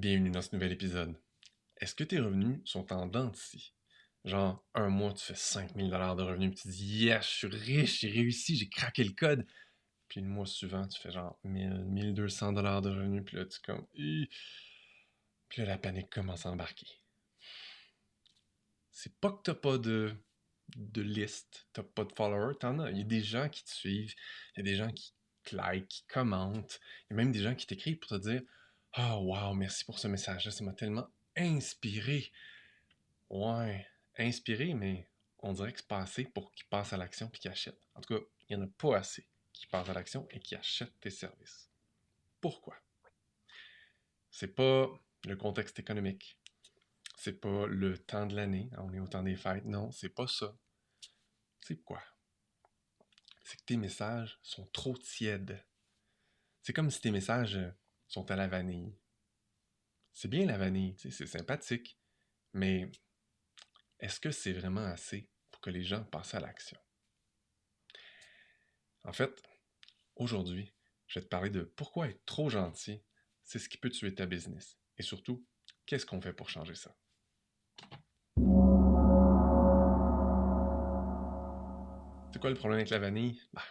Bienvenue dans ce nouvel épisode. Est-ce que tes revenus sont en dents de scie? Genre, un mois, tu fais 5 000 $ de revenus, puis tu dis yes, je suis riche, j'ai réussi, j'ai craqué le code. Puis le mois suivant, tu fais genre 1 200 $ de revenus, puis là, tu es comme. Puis là, la panique commence à embarquer. C'est pas que t'as pas de liste, t'as pas de followers, t'en as. Il y a des gens qui te suivent, il y a des gens qui te like, qui commentent, il y a même des gens qui t'écrivent pour te dire ah, wow, merci pour ce message-là, ça m'a tellement inspiré. Ouais, inspiré, mais on dirait que c'est pas assez pour qu'ils passent à l'action puis qu'ils achètent. En tout cas, il n'y en a pas assez qui passent à l'action et qui achètent tes services. Pourquoi? C'est pas le contexte économique. C'est pas le temps de l'année. On est au temps des fêtes. Non, c'est pas ça. C'est quoi? C'est que tes messages sont trop tièdes. C'est comme si tes messages sont à la vanille. C'est bien la vanille, c'est sympathique, mais est-ce que c'est vraiment assez pour que les gens passent à l'action? En fait, aujourd'hui, je vais te parler de pourquoi être trop gentil, c'est ce qui peut tuer ta business. Et surtout, qu'est-ce qu'on fait pour changer ça? C'est quoi le problème avec la vanille? Bah,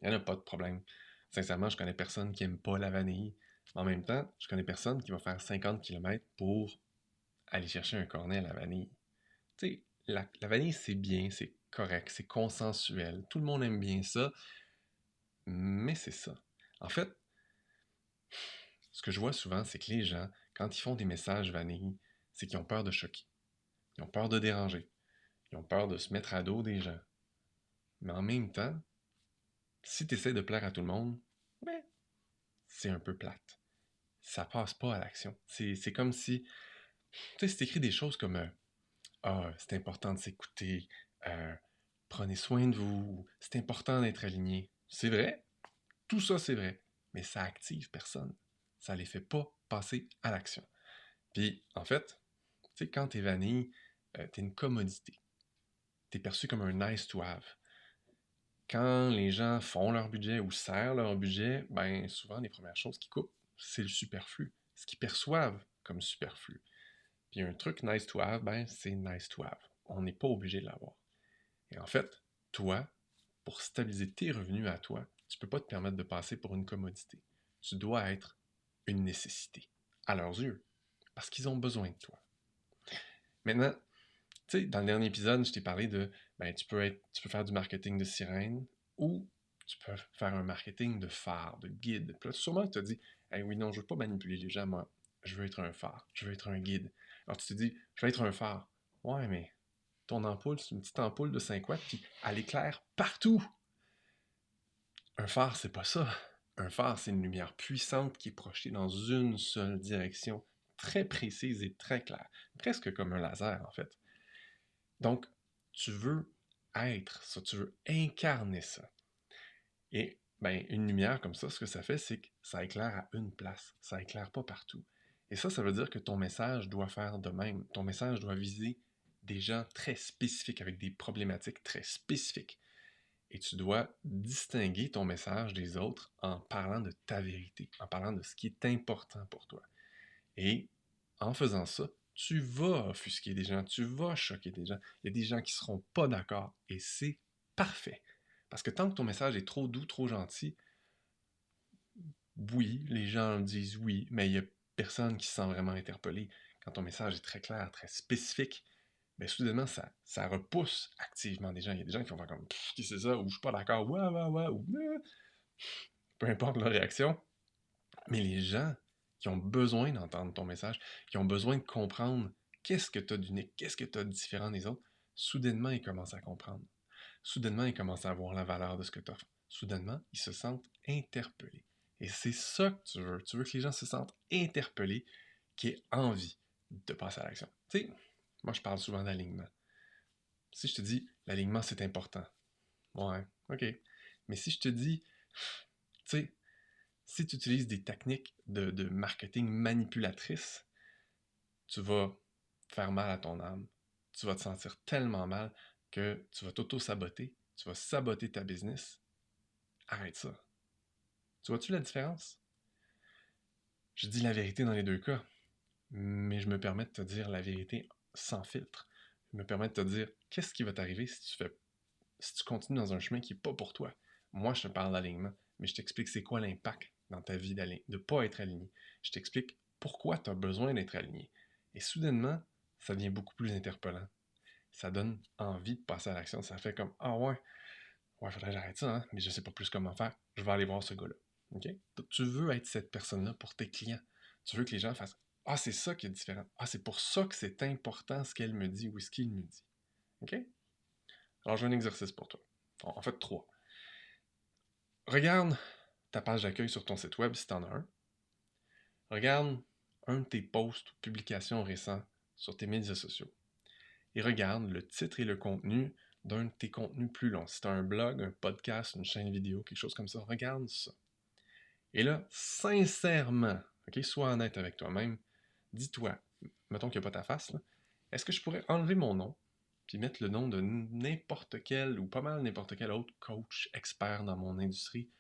il n'y en a pas de problème. Sincèrement, je connais personne qui aime pas la vanille. En même temps, je connais personne qui va faire 50 km pour aller chercher un cornet à la vanille. Tu sais, la vanille, c'est bien, c'est correct, c'est consensuel. Tout le monde aime bien ça, mais c'est ça. En fait, ce que je vois souvent, c'est que les gens, quand ils font des messages vanille, c'est qu'ils ont peur de choquer. Ils ont peur de déranger. Ils ont peur de se mettre à dos des gens. Mais en même temps, si tu essaies de plaire à tout le monde, ben, c'est un peu plate. Ça passe pas à l'action. C'est comme si, tu sais, si t'écris des choses comme ah, c'est important de s'écouter, euh, prenez soin de vous, c'est important d'être aligné. C'est vrai, tout ça c'est vrai, mais ça active personne. Ça les fait pas passer à l'action. Puis, en fait, tu sais, quand t'es vanille, t'es une commodité. T'es perçu comme un nice to have. Quand les gens font leur budget ou serrent leur budget, ben souvent les premières choses qu'ils coupent, c'est le superflu, ce qu'ils perçoivent comme superflu. Puis un truc nice to have, ben c'est nice to have. On n'est pas obligé de l'avoir. Et en fait, toi, pour stabiliser tes revenus à toi, tu ne peux pas te permettre de passer pour une commodité. Tu dois être une nécessité, à leurs yeux, parce qu'ils ont besoin de toi. Maintenant, tu sais, dans le dernier épisode, je t'ai parlé de, ben, tu peux faire du marketing de sirène ou tu peux faire un marketing de phare, de guide. Puis là, sûrement, tu te dis, hey, oui, non, je veux pas manipuler les gens, moi. Je veux être un phare, je veux être un guide. Alors, tu te dis, je veux être un phare. Ouais, mais ton ampoule, c'est une petite ampoule de 5 watts, puis elle éclaire partout. Un phare, c'est pas ça. Un phare, c'est une lumière puissante qui est projetée dans une seule direction, très précise et très claire. Presque comme un laser, en fait. Donc, tu veux être ça, tu veux incarner ça. Et ben, une lumière comme ça, ce que ça fait, c'est que ça éclaire à une place, ça éclaire pas partout. Et ça veut dire que ton message doit faire de même. Ton message doit viser des gens très spécifiques, avec des problématiques très spécifiques. Et tu dois distinguer ton message des autres en parlant de ta vérité, en parlant de ce qui est important pour toi. Et en faisant ça, tu vas offusquer des gens, tu vas choquer des gens. Il y a des gens qui ne seront pas d'accord et c'est parfait. Parce que tant que ton message est trop doux, trop gentil, oui, les gens disent oui, mais il n'y a personne qui se sent vraiment interpellé. Quand ton message est très clair, très spécifique, ben soudainement, ça repousse activement des gens. Il y a des gens qui vont faire comme qu'est-ce que c'est ça, ou je suis pas d'accord, ouais, ouais, ouais, ou peu importe leur réaction. Mais les gens qui ont besoin d'entendre ton message, qui ont besoin de comprendre qu'est-ce que tu as d'unique, qu'est-ce que tu as de différent des autres, soudainement, ils commencent à comprendre. Soudainement, ils commencent à voir la valeur de ce que tu offres. Soudainement, ils se sentent interpellés. Et c'est ça que tu veux. Tu veux que les gens se sentent interpellés, qui aient envie de passer à l'action. Tu sais, moi, je parle souvent d'alignement. Si je te dis, l'alignement, c'est important. Ouais, ok. Mais si je te dis, tu sais, si tu utilises des techniques de marketing manipulatrices, tu vas faire mal à ton âme. Tu vas te sentir tellement mal que tu vas t'auto-saboter, tu vas saboter ta business. Arrête ça. Tu vois-tu la différence? Je dis la vérité dans les deux cas. mais je me permets de te dire la vérité sans filtre. Je me permets de te dire qu'est-ce qui va t'arriver si tu continues dans un chemin qui n'est pas pour toi. Moi, je te parle d'alignement, mais je t'explique c'est quoi l'impact dans ta vie de ne pas être aligné. Je t'explique pourquoi tu as besoin d'être aligné. Et soudainement, ça devient beaucoup plus interpellant. Ça donne envie de passer à l'action. Ça fait comme ah ouais, faudrait que j'arrête ça, hein, mais je sais pas plus comment faire. Je vais aller voir ce gars-là. OK? Donc, tu veux être cette personne-là pour tes clients. Tu veux que les gens fassent ah, c'est ça qui est différent. Ah, c'est pour ça que c'est important ce qu'elle me dit ou ce qu'il me dit. OK? Alors, j'ai un exercice pour toi. En fait, 3. Regarde ta page d'accueil sur ton site web si tu en as un. Regarde un de tes posts ou publications récents sur tes médias sociaux. Et regarde le titre et le contenu d'un de tes contenus plus longs. Si tu as un blog, un podcast, une chaîne vidéo, quelque chose comme ça, regarde ça. Et là, sincèrement, ok, sois honnête avec toi-même, dis-toi, mettons qu'il n'y a pas ta face, là, est-ce que je pourrais enlever mon nom, puis mettre le nom de n'importe quel, ou pas mal n'importe quel autre coach expert dans mon industrie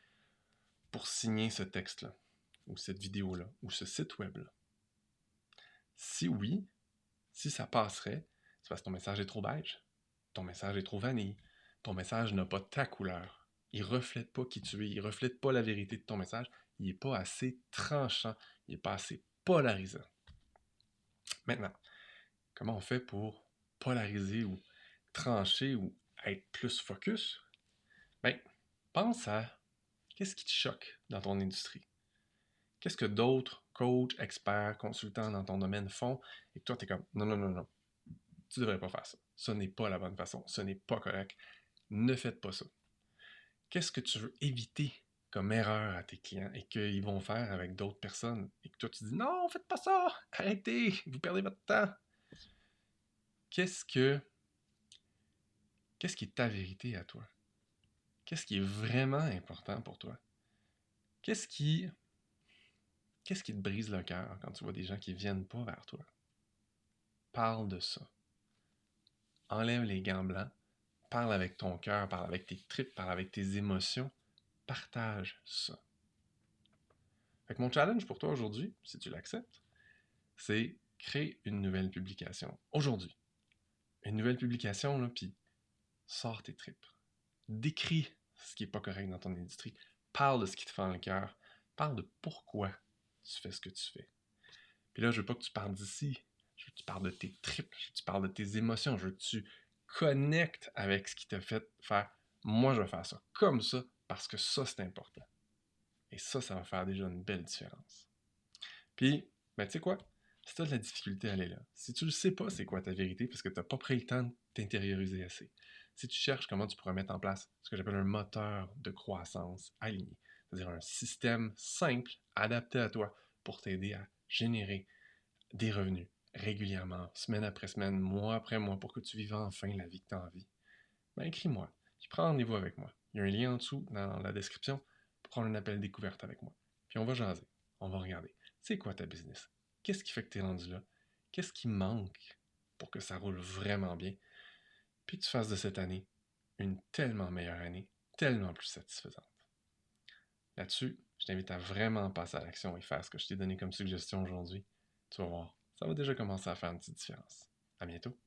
pour signer ce texte-là, ou cette vidéo-là, ou ce site web-là? Si oui, si ça passerait, c'est parce que ton message est trop beige, ton message est trop vanille, ton message n'a pas ta couleur, il ne reflète pas qui tu es, il ne reflète pas la vérité de ton message, il n'est pas assez tranchant, il n'est pas assez polarisant. Maintenant, comment on fait pour polariser ou trancher ou être plus focus? Ben, pense à qu'est-ce qui te choque dans ton industrie? Qu'est-ce que d'autres coachs, experts, consultants dans ton domaine font et que toi, tu es comme non, non, non, non, tu ne devrais pas faire ça. Ce n'est pas la bonne façon, ce n'est pas correct. Ne faites pas ça. Qu'est-ce que tu veux éviter comme erreur à tes clients et qu'ils vont faire avec d'autres personnes et que toi tu dis non, faites pas ça, arrêtez, vous perdez votre temps. Qu'est-ce qui est ta vérité à toi? Qu'est-ce qui est vraiment important pour toi? Qu'est-ce qui te brise le cœur quand tu vois des gens qui viennent pas vers toi? Parle de ça. Enlève les gants blancs, parle avec ton cœur, parle avec tes tripes, parle avec tes émotions, partage ça. Fait que mon challenge pour toi aujourd'hui, si tu l'acceptes, c'est créer une nouvelle publication. Aujourd'hui. Une nouvelle publication, là, puis sors tes tripes. Décris ce qui n'est pas correct dans ton industrie. Parle de ce qui te fait dans le cœur. Parle de pourquoi tu fais ce que tu fais. Puis là, je veux pas que tu parles d'ici. Je veux que tu parles de tes tripes. Je veux que tu parles de tes émotions. Je veux que tu connectes avec ce qui t'a fait faire « Moi, je vais faire ça comme ça parce que ça, c'est important. » Et ça va faire déjà une belle différence. Puis, ben, tu sais quoi? Si tu as de la difficulté à aller là, si tu ne sais pas c'est quoi ta vérité parce que tu n'as pas pris le temps de t'intérioriser assez, si tu cherches comment tu pourrais mettre en place ce que j'appelle un moteur de croissance aligné, c'est-à-dire un système simple, adapté à toi pour t'aider à générer des revenus régulièrement, semaine après semaine, mois après mois, pour que tu vives enfin la vie que tu as envie, ben écris-moi, puis prends rendez-vous avec moi. Il y a un lien en dessous dans la description pour prendre un appel découverte avec moi. Puis on va jaser, on va regarder. C'est quoi ta business? Qu'est-ce qui fait que tu es rendu là? Qu'est-ce qui manque pour que ça roule vraiment bien? Puis que tu fasses de cette année une tellement meilleure année, tellement plus satisfaisante. Là-dessus, je t'invite à vraiment passer à l'action et faire ce que je t'ai donné comme suggestion aujourd'hui. Tu vas voir, ça va déjà commencer à faire une petite différence. À bientôt.